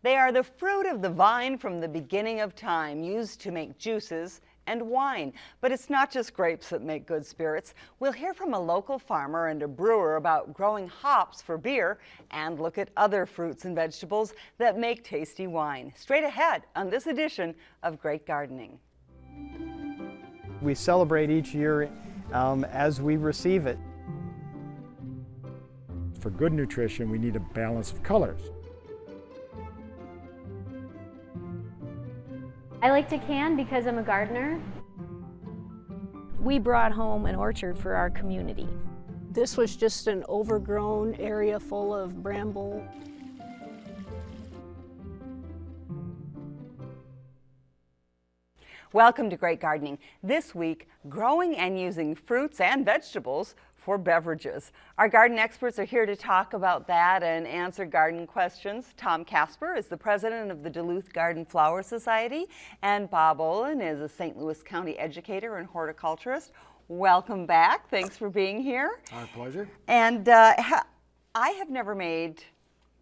They are the fruit of the vine from the beginning of time, used to make juices and wine. But it's not just grapes that make good spirits. We'll hear from a local farmer and a brewer about growing hops for beer and look at other fruits and vegetables that make tasty wine. Straight ahead on this edition of Great Gardening. We celebrate each year as we receive it. For good nutrition, we need a balance of colors. I like to can because I'm a gardener. We brought home an orchard for our community. This was just an overgrown area full of bramble. Welcome to Great Gardening. This week, growing and using fruits and vegetables for beverages. Our garden experts are here to talk about that and answer garden questions. Tom Casper is the president of the Duluth Garden Flower Society, and Bob Olin is a St. Louis County educator and horticulturist. Welcome back. Thanks for being here. Our pleasure. And I have never made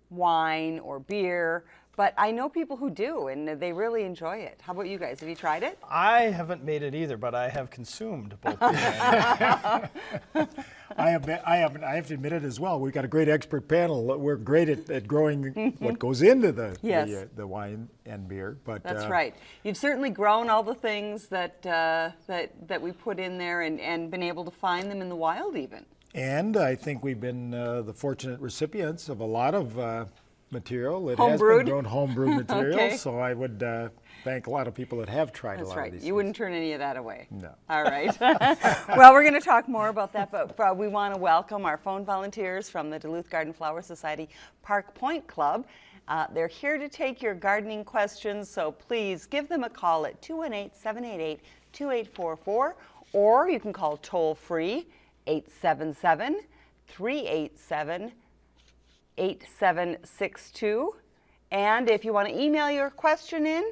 wine or beer, but I know people who do, and they really enjoy it. How about you guys? Have you tried it? I haven't made it either, but I have consumed both. I have to admit it as well. We've got a great expert panel. We're great at growing what goes into the wine and beer. But that's right. You've certainly grown all the things that that we put in there and been able to find them in the wild even. And I think we've been the fortunate recipients of a lot of material. It Homebrewed. has been grown homebrewed material, Okay. So I would thank a lot of people that have tried That's a lot right. of these You things. wouldn't turn any of that away. No. All right. Well, we're going to talk more about that, but we want to welcome our phone volunteers from the Duluth Garden Flower Society Park Point Club. They're here to take your gardening questions, so please give them a call at 218-788-2844, or you can call toll-free 877-387-8762. And if you want to email your question in,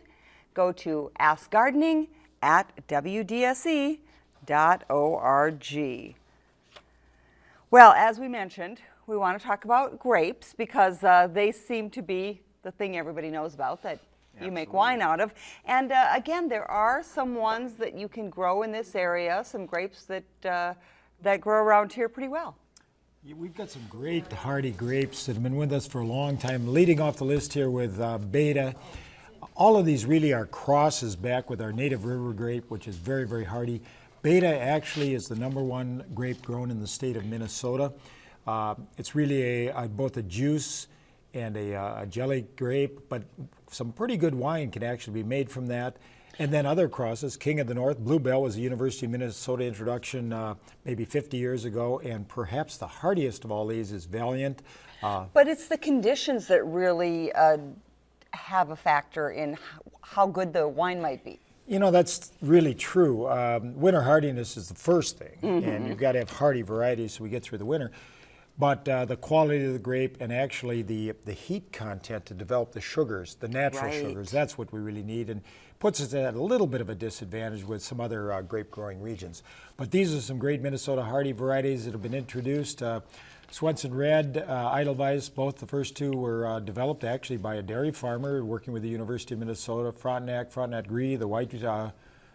go to askgardening@wdse.org. Well, as we mentioned, we want to talk about grapes because they seem to be the thing everybody knows about that you make wine out of. And again, there are some ones that you can grow in this area, some grapes that grow around here pretty well. We've got some great hardy grapes that have been with us for a long time. Leading off the list here with Beta. All of these really are crosses back with our native river grape, which is very, very hardy. Beta actually is the #1 grape grown in the state of Minnesota. It's really both a juice and a jelly grape, but some pretty good wine can actually be made from that. And then other crosses, King of the North, Bluebell was a University of Minnesota introduction maybe 50 years ago, and perhaps the hardiest of all these is Valiant. But it's the conditions that really have a factor in how good the wine might be. You know, that's really true. Winter hardiness is the first thing, and you've got to have hardy varieties so we get through the winter. But the quality of the grape and actually the heat content to develop the sugars, the natural sugars, that's what we really need, and puts us at a little bit of a disadvantage with some other grape growing regions. But these are some great Minnesota hardy varieties that have been introduced. Swenson Red, Edelweiss, both the first two were developed actually by a dairy farmer working with the University of Minnesota. Frontenac Gris, the white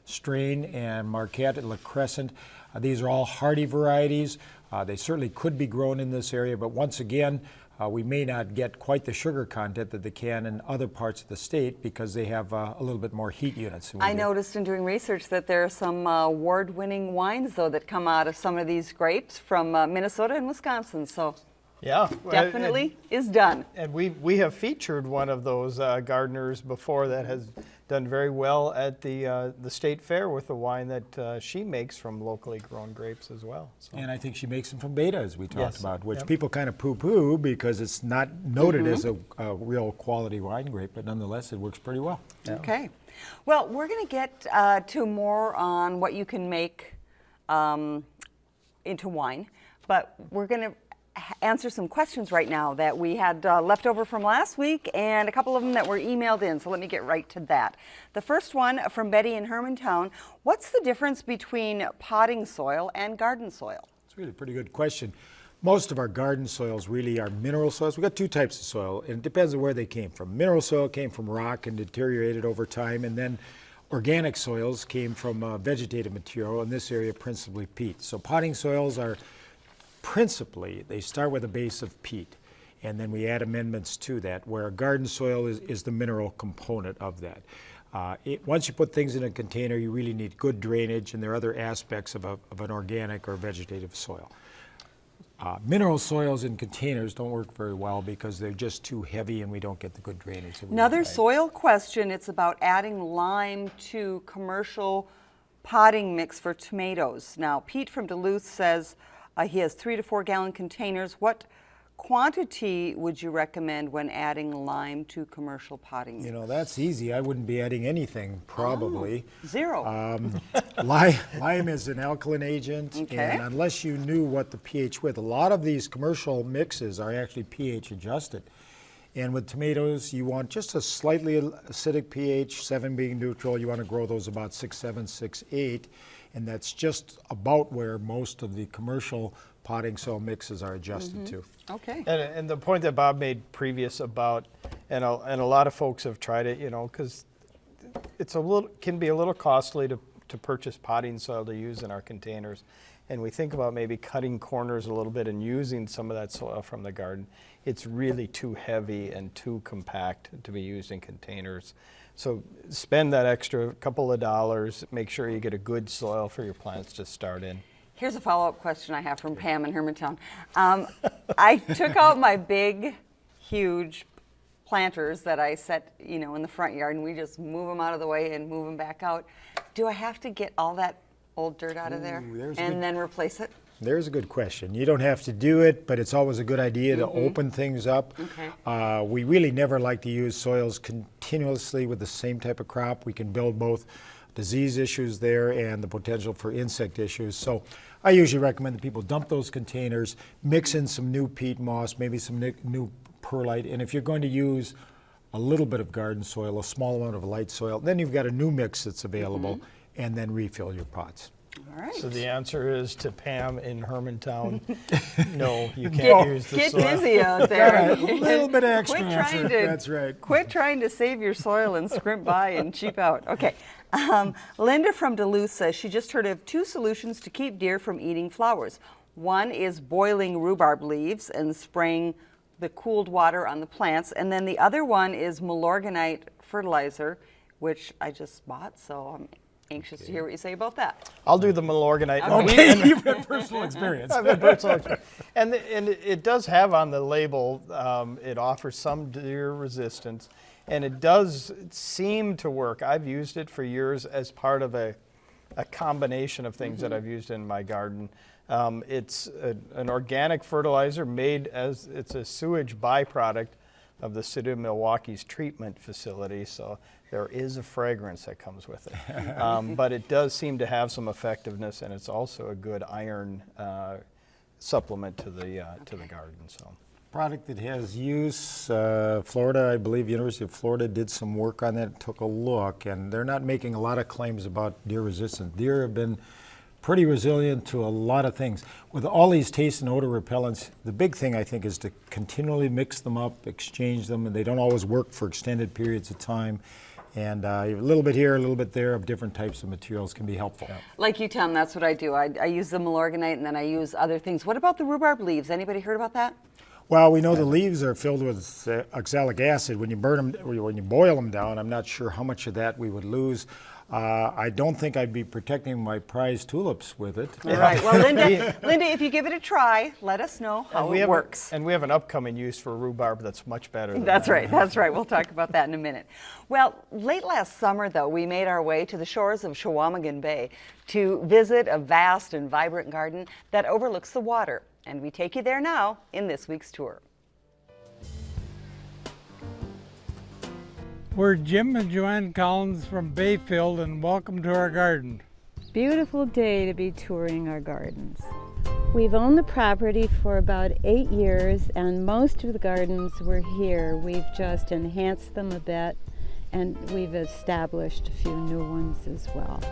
strain, and Marquette and La Crescent. These are all hardy varieties. They certainly could be grown in this area, but once again, we may not get quite the sugar content that they can in other parts of the state because they have a little bit more heat units. I noticed in doing research that there are some award-winning wines, though, that come out of some of these grapes from Minnesota and Wisconsin. So Yeah, definitely is done. And we have featured one of those gardeners before that has done very well at the state fair with the wine that she makes from locally grown grapes as well. So. And I think she makes them from Beta, as we talked Yes. about, which Yep. people kind of poo-poo because it's not noted as a real quality wine grape, but nonetheless it works pretty well. Yeah. Okay. Well, we're going to get to more on what you can make into wine, but we're going to answer some questions right now that we had left over from last week and a couple of them that were emailed in, so let me get right to that. The first one from Betty in Hermantown: what's the difference between potting soil and garden soil? It's really a pretty good question. Most of our garden soils really are mineral soils. We've got two types of soil, and it depends on where they came from. Mineral soil came from rock and deteriorated over time, and then organic soils came from vegetative material, in this area principally peat. So potting soils are principally, they start with a base of peat, and then we add amendments to that, where a garden soil is the mineral component of that. Once you put things in a container, you really need good drainage, and there are other aspects of an organic or vegetative soil. Mineral soils in containers don't work very well because they're just too heavy and we don't get the good drainage. that we Another need. soil question, it's about adding lime to commercial potting mix for tomatoes. Now, Pete from Duluth says he has 3 to 4 gallon containers. What quantity would you recommend when adding lime to commercial potting mix? You know, that's easy. I wouldn't be adding anything, probably. Zero. Lime is an alkaline agent, Okay. and unless you knew what the pH with, a lot of these commercial mixes are actually pH adjusted. And with tomatoes, you want just a slightly acidic pH, 7 being neutral. You want to grow those about 6, 7, 6, 8, and that's just about where most of the commercial potting soil mixes are adjusted to. Okay. And the point that Bob made previous about, and a lot of folks have tried it, you know, because it's can be a little costly to purchase potting soil to use in our containers. And we think about maybe cutting corners a little bit and using some of that soil from the garden. It's really too heavy and too compact to be used in containers. So spend that extra couple of dollars, make sure you get a good soil for your plants to start in. Here's a follow-up question I have from Pam in Hermantown. I took out my big, huge planters that I set, you know, in the front yard, and we just move them out of the way and move them back out. Do I have to get all that old dirt out of there there's and then replace it? There's a good question. You don't have to do it, but it's always a good idea to open things up. Okay. We really never like to use soils continuously with the same type of crop. We can build both disease issues there and the potential for insect issues. So I usually recommend that people dump those containers, mix in some new peat moss, maybe some new perlite, and if you're going to use a little bit of garden soil, a small amount of light soil, then you've got a new mix that's available, and then refill your pots. All right. So the answer is to Pam in Hermantown, no, you can't use the Get soil. busy out there. A little bit extra Quit trying effort, to- that's right. Quit trying to save your soil and scrimp by and cheap out. Okay. Linda from Duluth says she just heard of 2 solutions to keep deer from eating flowers. One is boiling rhubarb leaves and spraying the cooled water on the plants. And then the other one is Milorganite fertilizer, which I just bought. So I'm anxious to hear what you say about that. I'll do the Milorganite. Okay, you've had personal experience. I've had personal experience. And it does have on the label, it offers some deer resistance, and it does seem to work. I've used it for years as part of a combination of things that I've used in my garden. It's an organic fertilizer made as, it's a sewage byproduct of the city of Milwaukee's treatment facility, so there is a fragrance that comes with it. But it does seem to have some effectiveness, and it's also a good iron supplement to the garden. So, Product that has use, Florida, I believe University of Florida did some work on that, took a look, and they're not making a lot of claims about deer resistance. Deer have been pretty resilient to a lot of things. With all these taste and odor repellents, the big thing I think is to continually mix them up, exchange them, and they don't always work for extended periods of time. And a little bit here, a little bit there of different types of materials can be helpful. Like you, Tom, that's what I do. I use the Milorganite and then I use other things. What about the rhubarb leaves? Anybody heard about that? Well, we know the leaves are filled with oxalic acid. When you burn them, when you boil them down, I'm not sure how much of that we would lose. I don't think I'd be protecting my prize tulips with it. All right. Well, Linda, if you give it a try, let us know how it works. And we have an upcoming use for rhubarb that's much better than That's that. right. That's right. We'll talk about that in a minute. Well, late last summer, though, we made our way to the shores of Chequamegon Bay to visit a vast and vibrant garden that overlooks the water. And we take you there now in this week's tour. We're Jim and Joanne Collins from Bayfield, and welcome to our garden. Beautiful day to be touring our gardens. We've owned the property for about 8 years, and most of the gardens were here. We've just enhanced them a bit, and we've established a few new ones as well.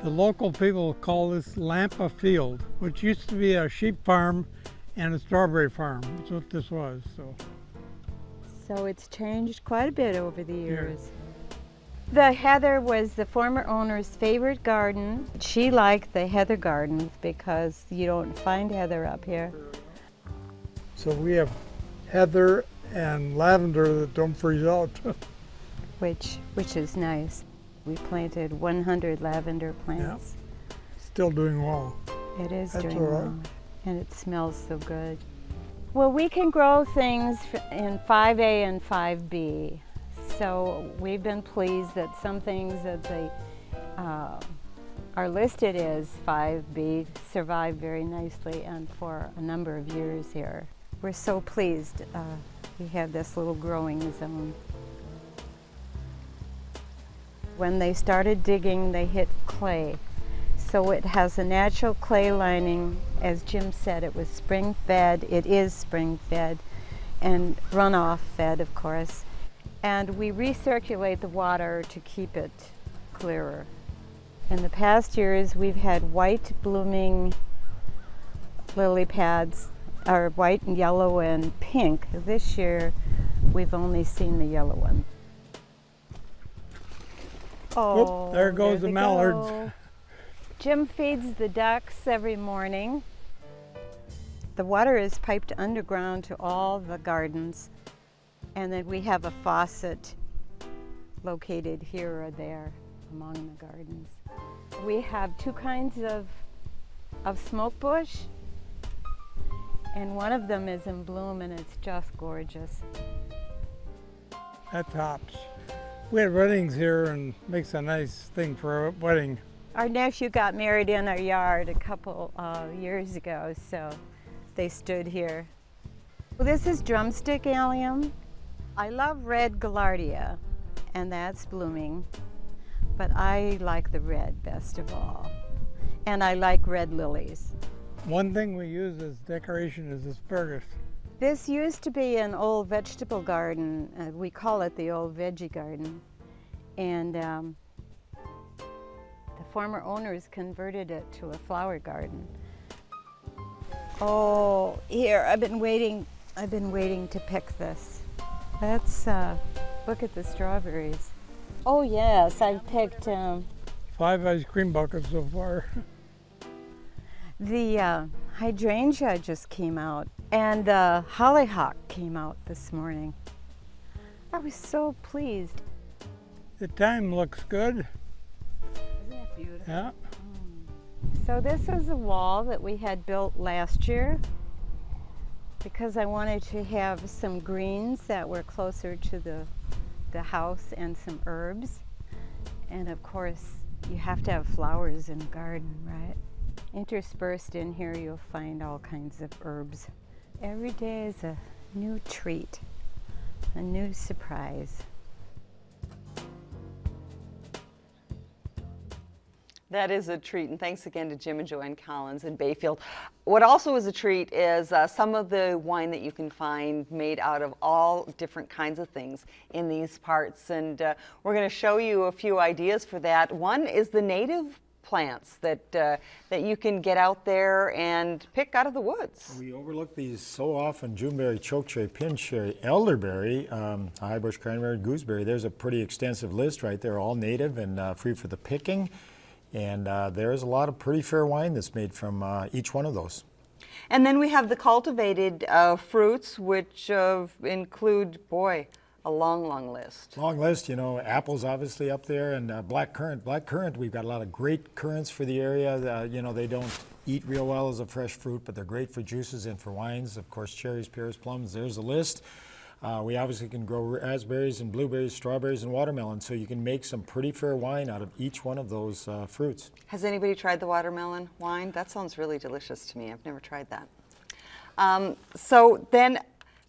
The local people call this Lampa Field, which used to be a sheep farm and a strawberry farm. That's what this was. So it's changed quite a bit over the years. The heather was the former owner's favorite garden. She liked the heather gardens because you don't find heather up here. So we have heather and lavender that don't freeze out. which is nice. We planted 100 lavender plants. Still doing well. It is That's doing all right. well, and it smells so good. Well, we can grow things in 5A and 5B. So we've been pleased that some things that they are listed as 5B survive very nicely and for a number of years here. We're so pleased we have this little growing zone. When they started digging, they hit clay. So it has a natural clay lining. As Jim said, it was spring fed. It is spring fed and runoff fed, of course. And we recirculate the water to keep it clearer. In the past years, we've had white blooming lily pads, or white and yellow and pink. This year, we've only seen the yellow one. Oh, there goes the they mallards. go. Jim feeds the ducks every morning. The water is piped underground to all the gardens, and then we have a faucet located here or there among the gardens. We have two kinds of smoke bush, and one of them is in bloom, and it's just gorgeous. That tops. We had weddings here and makes a nice thing for a wedding. Our nephew got married in our yard a couple years ago, so they stood here. Well, this is drumstick allium. I love red gaillardia, and that's blooming, but I like the red best of all. And I like red lilies. One thing we use as decoration is asparagus. This used to be an old vegetable garden. We call it the old veggie garden. And the former owners converted it to a flower garden. Oh, here, I've been waiting to pick this. Let's look at the strawberries. Oh yes, I've picked 5 ice cream buckets so far. the hydrangea just came out, and the hollyhock came out this morning. I was so pleased. The thyme looks good. Isn't it beautiful? Yeah. So this was a wall that we had built last year because I wanted to have some greens that were closer to the house and some herbs. And of course, you have to have flowers in a garden, right? Interspersed in here, you'll find all kinds of herbs. Every day is a new treat, a new surprise. That is a treat, and thanks again to Jim and Joanne Collins in Bayfield. What also is a treat is some of the wine that you can find made out of all different kinds of things in these parts, and we're going to show you a few ideas for that. One is the native plants that that you can get out there and pick out of the woods. We overlook these so often: Juneberry, chokecherry, pincherry, elderberry, highbush, cranberry, gooseberry. There's a pretty extensive list right there, all native and free for the picking. And there's a lot of pretty fair wine that's made from each one of those. And then we have the cultivated fruits, which include, boy, a long, long list. Long list, you know, apples obviously up there, and black currant. Black currant, we've got a lot of great currants for the area. You know, they don't eat real well as a fresh fruit, but they're great for juices and for wines. Of course, cherries, pears, plums, there's a list. We obviously can grow raspberries and blueberries, strawberries and watermelon, so you can make some pretty fair wine out of each one of those fruits. Has anybody tried the watermelon wine? That sounds really delicious to me. I've never tried that. So then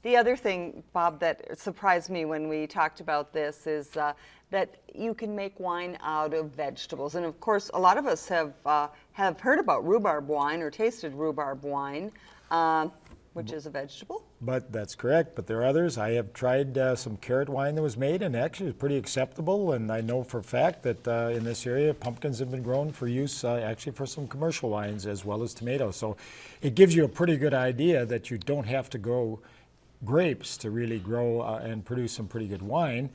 the other thing, Bob, that surprised me when we talked about this is that you can make wine out of vegetables. And of course, a lot of us have heard about rhubarb wine or tasted rhubarb wine, which is a vegetable. But that's correct, but there are others. I have tried some carrot wine that was made, and actually it was pretty acceptable, and I know for a fact that in this area, pumpkins have been grown for use actually for some commercial wines as well as tomatoes. So it gives you a pretty good idea that you don't have to grow grapes to really grow and produce some pretty good wine.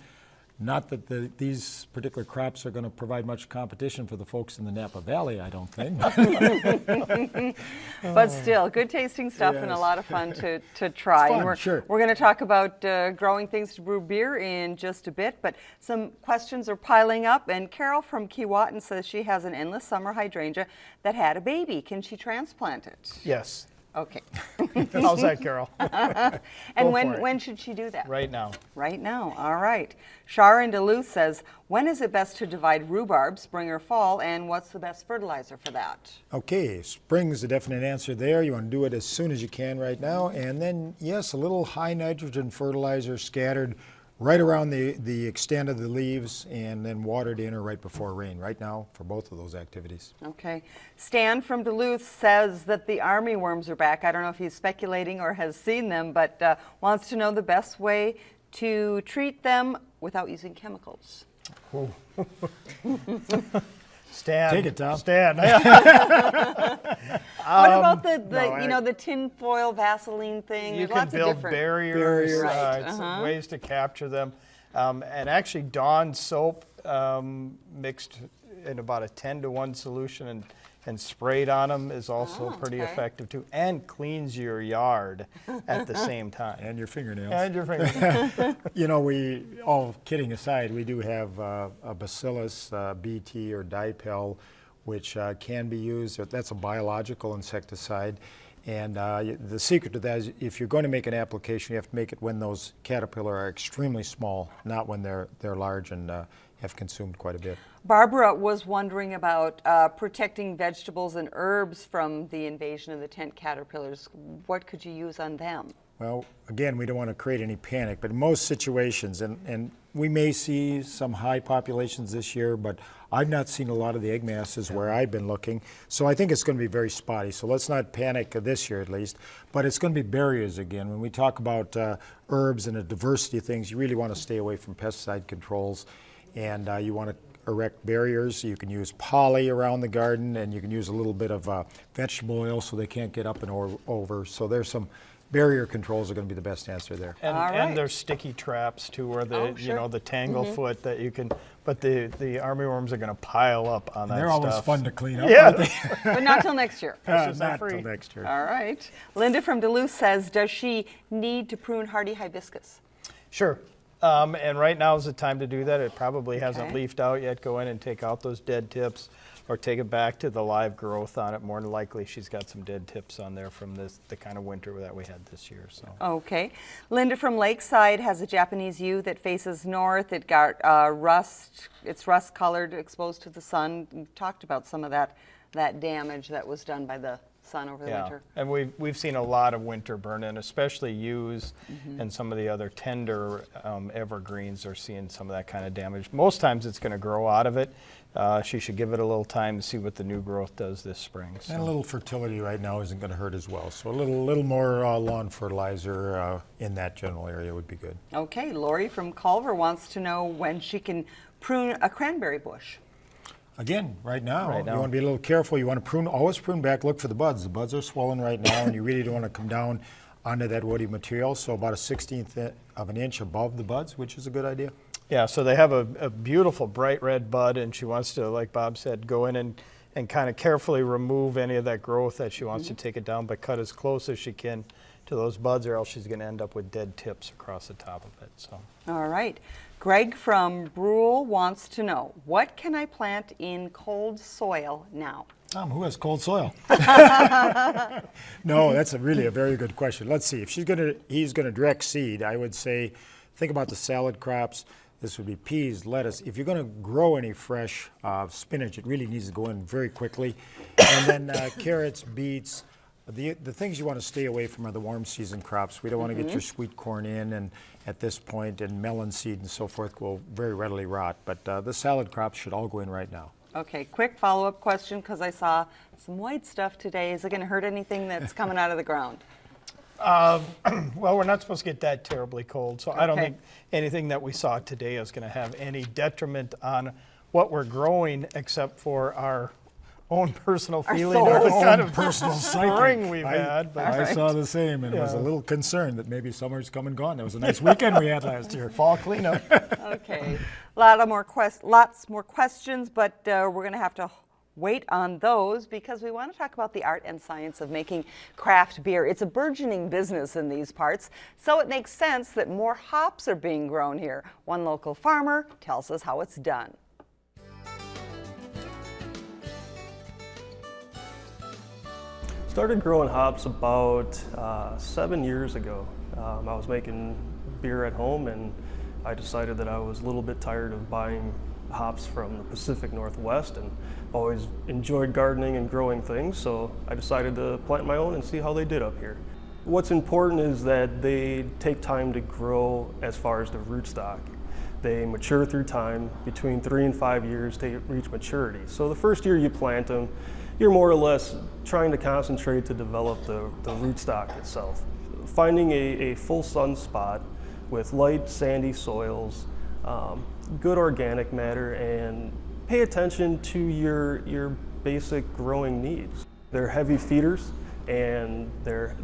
Not that these particular crops are going to provide much competition for the folks in the Napa Valley, I don't think. But still, good tasting stuff and a Yes. lot of fun to try. It's fun, And sure. We're going to talk about growing things to brew beer in just a bit, but some questions are piling up. And Carol from Keewatin says she has an endless summer hydrangea that had a baby. Can she transplant it? Yes. Okay. How's that, Carol? And Go for it. when should she do that? Right now. Right now, all right. Shara in Duluth says, when is it best to divide rhubarb, spring or fall, and what's the best fertilizer for that? Okay, spring's a definite answer there. You want to do it as soon as you can right now. And then, yes, a little high nitrogen fertilizer scattered right around the extent of the leaves and then watered in or right before rain right now for both of those activities. Okay. Stan from Duluth says that the army worms are back. I don't know if he's speculating or has seen them, but wants to know the best way to treat them without using chemicals. Stan. Take it, Tom. Stan. What about the tin foil Vaseline thing? You There's can lots of build different barriers, Right, ways to capture them. And actually, Dawn soap mixed in about a 10-to-1 solution and sprayed on them is also pretty okay. effective too, and cleans your yard at the same time. And your fingernails. And your fingernails. You know, all kidding aside, we do have a bacillus BT or dipel, which can be used. That's a biological insecticide. And the secret to that is if you're going to make an application, you have to make it when those caterpillar are extremely small, not when they're large and have consumed quite a bit. Barbara was wondering about protecting vegetables and herbs from the invasion of the tent caterpillars. What could you use on them? Well, again, we don't want to create any panic, but in most situations, and we may see some high populations this year, but I've not seen a lot of the egg masses where I've been looking, so I think it's going to be very spotty. So let's not panic this year at least, but it's going to be barriers again. When we talk about herbs and a diversity of things, you really want to stay away from pesticide controls, and you want to erect barriers. You can use poly around the garden, and you can use a little bit of vegetable oil so they can't get up and over. So there's some barrier controls are going to be the best answer there. And, All right. and there's sticky traps too, or the sure. the tanglefoot that you can. But the armyworms are going to pile up on that They're stuff. always fun to clean up, Yeah. aren't they? But not till next year. Pesticide Not free. till next year. All right. Linda from Duluth says, does she need to prune hardy hibiscus? Sure. And right now is the time to do that. It probably hasn't Okay. leafed out yet. Go in and take out those dead tips or take it back to the live growth on it. More than likely, she's got some dead tips on there from the kind of winter that we had this year. So. Okay. Linda from Lakeside has a Japanese yew that faces north. It got it's rust colored, exposed to the sun. We talked about some of that damage that was done by the sun over the winter. And we've seen a lot of winter burn in, especially yews and some of the other tender evergreens are seeing some of that kind of damage. Most times it's going to grow out of it. She should give it a little time to see what the new growth does this spring. So. And a little fertility right now isn't going to hurt as well. So a little more lawn fertilizer in that general area would be good. Okay. Lori from Culver wants to know when she can prune a cranberry bush. Again, right now, Right now. you want to be a little careful. You want to prune, always prune back, look for the buds. The buds are swollen right now, and you really don't want to come down onto that woody material. So about a 1/16 of an inch above the buds, which is a good idea. Yeah, so they have a beautiful bright red bud, and she wants to, like Bob said, go in and kind of carefully remove any of that growth that she wants to take it down, but cut as close as she can to those buds, or else she's going to end up with dead tips across the top of it. So. All right. Greg from Brule wants to know, what can I plant in cold soil now? Tom, who has cold soil? No, that's really a very good question. Let's see. If he's going to direct seed, I would say think about the salad crops. This would be peas, lettuce. If you're going to grow any fresh spinach, it really needs to go in very quickly. And then carrots, beets. The things you want to stay away from are the warm season crops. We don't want to get your sweet corn in, and at this point, and melon seed and so forth will very readily rot. But the salad crops should all go in right now. Okay, quick follow-up question, because I saw some white stuff today. Is it going to hurt anything that's coming out of the ground? Well, we're not supposed to get that terribly cold, so I don't Okay. think anything that we saw today is going to have any detriment on what we're growing, except for our own personal feeling of the souls. kind of personal spring we've had. But I saw the same and was a Yeah. little concerned that maybe summer's come and gone. It was a nice weekend we had last year. fall cleanup. Okay, lots more questions, but we're going to have to wait on those because we want to talk about the art and science of making craft beer. It's a burgeoning business in these parts, so it makes sense that more hops are being grown here. One local farmer tells us how it's done. Started growing hops about 7 years ago. I was making beer at home and I decided that I was a little bit tired of buying hops from the Pacific Northwest and always enjoyed gardening and growing things, so I decided to plant my own and see how they did up here. What's important is that they take time to grow as far as the rootstock. They mature through time, between 3 and 5 years to reach maturity. So the first year you plant them, you're more or less trying to concentrate to develop the rootstock itself. Finding a full sun spot with light sandy soils, good organic matter, and pay attention to your basic growing needs. They're heavy feeders and their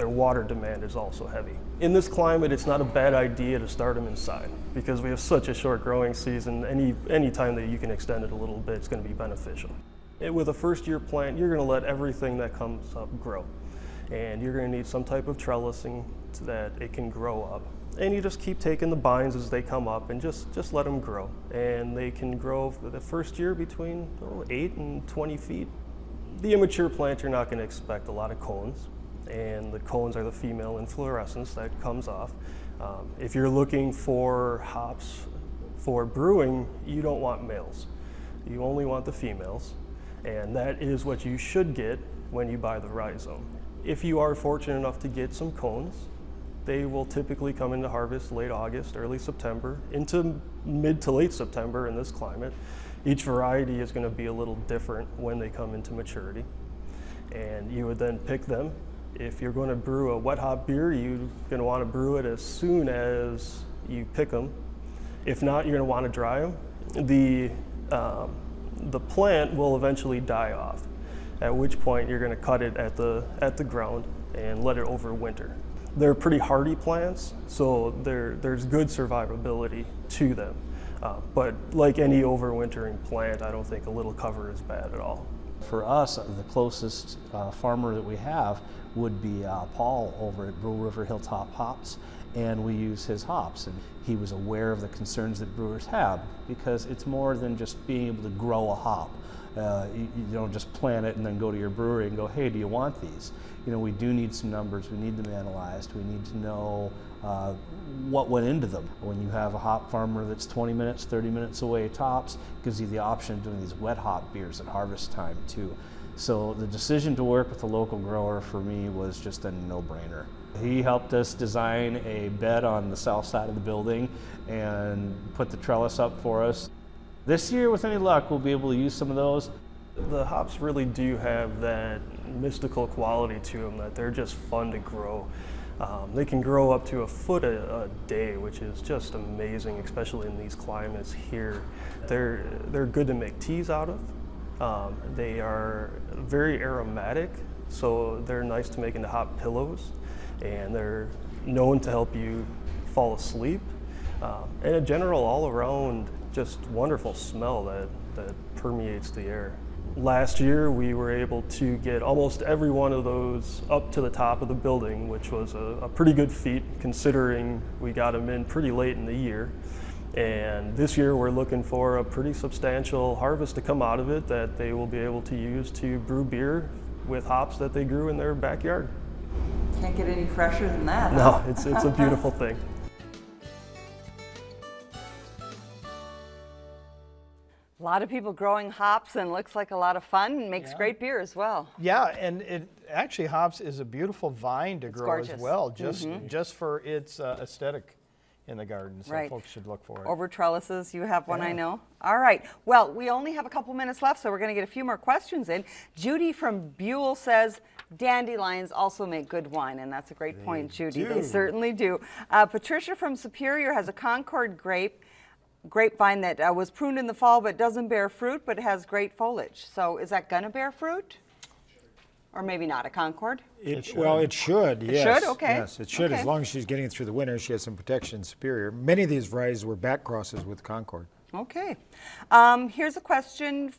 water demand is also heavy. In this climate, it's not a bad idea to start them inside because we have such a short growing season. Any time that you can extend it a little bit, it's going to be beneficial. With a first year plant, you're going to let everything that comes up grow. And you're going to need some type of trellising so that it can grow up. And you just keep taking the bines as they come up and just let them grow. And they can grow for the first year between 8 and 20 feet. The immature plant, you're not going to expect a lot of cones. And the cones are the female inflorescence that comes off. If you're looking for hops for brewing, you don't want males. You only want the females. And that is what you should get when you buy the rhizome. If you are fortunate enough to get some cones, they will typically come into harvest late August, early September, into mid to late September in this climate. Each variety is going to be a little different when they come into maturity. And you would then pick them. If you're going to brew a wet hop beer, you're going to want to brew it as soon as you pick them. If not, you're going to want to dry them. The plant will eventually die off, at which point you're going to cut it at the ground and let it overwinter. They're pretty hardy plants, so there's good survivability to them. But like any overwintering plant, I don't think a little cover is bad at all. For us, the closest farmer that we have would be Paul over at Brew River Hilltop Hops, and we use his hops. And he was aware of the concerns that brewers have because it's more than just being able to grow a hop. You don't just plant it and then go to your brewery and go, hey, do you want these? You know, we do need some numbers, we need them analyzed, we need to know what went into them. When you have a hop farmer that's 20 minutes, 30 minutes away tops, gives you the option of doing these wet hop beers at harvest time too. So the decision to work with a local grower for me was just a no-brainer. He helped us design a bed on the south side of the building and put the trellis up for us. This year, with any luck, we'll be able to use some of those. The hops really do have that mystical quality to them that they're just fun to grow. They can grow up to a foot a day, which is just amazing, especially in these climates here. They're good to make teas out of. They are very aromatic, so they're nice to make into hop pillows, and they're known to help you fall asleep. And a general all-around just wonderful smell that permeates the air. Last year, we were able to get almost every one of those up to the top of the building, which was a pretty good feat considering we got them in pretty late in the year. And this year, we're looking for a pretty substantial harvest to come out of it that they will be able to use to brew beer with hops that they grew in their backyard. Can't get any fresher than that. No, it's a beautiful thing. A lot of people growing hops and looks like a lot of fun and makes great beer as well. Yeah, and it actually hops is a beautiful vine to grow gorgeous. as well, just for its aesthetic in the garden. So Right. folks should look for it. Over trellises, you have one, I Yeah. know. All right, well, we only have a couple minutes left, so we're going to get a few more questions in. Judy from Buell says, Dandelions also make good wine, and that's a great point, Judy. They do. certainly do. Patricia from Superior has a Concord grapevine that was pruned in the fall but doesn't bear fruit, but has great foliage. So is that gonna bear fruit? Or maybe not, a Concord? Well, it should, It yes. should? Okay. Yes, it should, Okay. as long as she's getting it through the winter. She has some protection in Superior. Many of these varieties were back crosses with Concord. Okay. Here's a question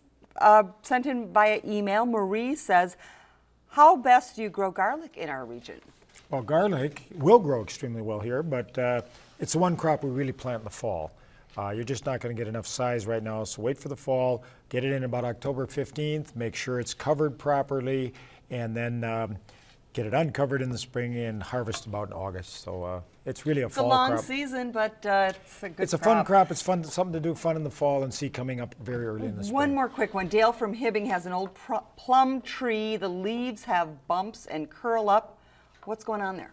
sent in via email. Marie says, how best do you grow garlic in our region? Well, garlic will grow extremely well here, but it's the one crop we really plant in the fall. You're just not going to get enough size right now, so wait for the fall, get it in about October 15th, make sure it's covered properly, and then get it uncovered in the spring and harvest about in August. So it's really a fall crop. It's a long season, but it's a good It's a fun crop. It's fun, something to do fun in the fall and see coming up very early in the spring. One more quick one. Dale from Hibbing has an old plum tree. The leaves have bumps and curl up. What's going on there?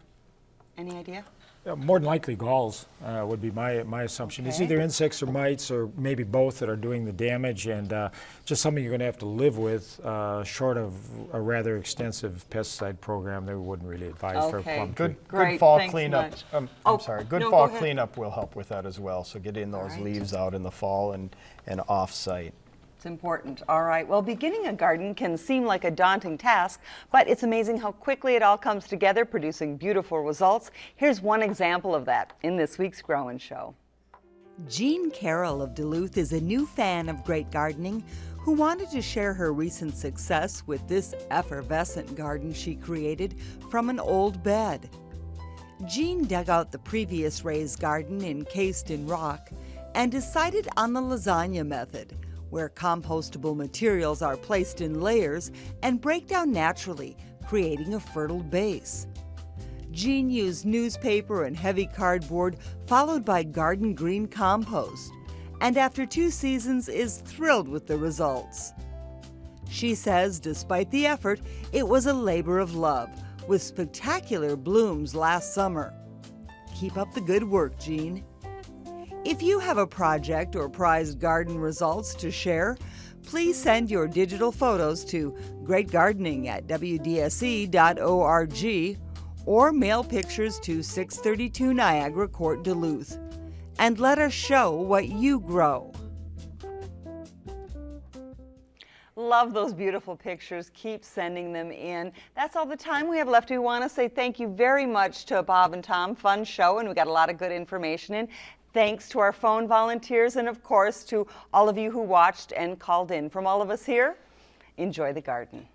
Any idea? Yeah, more than likely galls would be my assumption. It's Okay. either insects or mites or maybe both that are doing the damage, and just something you're going to have to live with short of a rather extensive pesticide program that we wouldn't really advise for a Okay. plum tree. Good Great, fall thanks cleanup. much. I'm Oh, sorry. Good no, fall go ahead. cleanup will help with that as well. So getting those right. leaves out in the fall and off-site. It's important. All right. Well, beginning a garden can seem like a daunting task, but it's amazing how quickly it all comes together, producing beautiful results. Here's one example of that in this week's Growin' Show. Jean Carroll of Duluth is a new fan of great gardening who wanted to share her recent success with this effervescent garden she created from an old bed. Jean dug out the previous raised garden encased in rock and decided on the lasagna method, where compostable materials are placed in layers and break down naturally, creating a fertile base. Jean used newspaper and heavy cardboard, followed by garden green compost, and after 2 seasons is thrilled with the results. She says, despite the effort, it was a labor of love, with spectacular blooms last summer. Keep up the good work, Jean. If you have a project or prized garden results to share, please send your digital photos to greatgardening@wdsc.org or mail pictures to 632 Niagara Court, Duluth. And let us show what you grow. Love those beautiful pictures. Keep sending them in. That's all the time we have left. We want to say thank you very much to Bob and Tom. Fun show, and we got a lot of good information in. Thanks to our phone volunteers, and of course to all of you who watched and called in. From all of us here, enjoy the garden.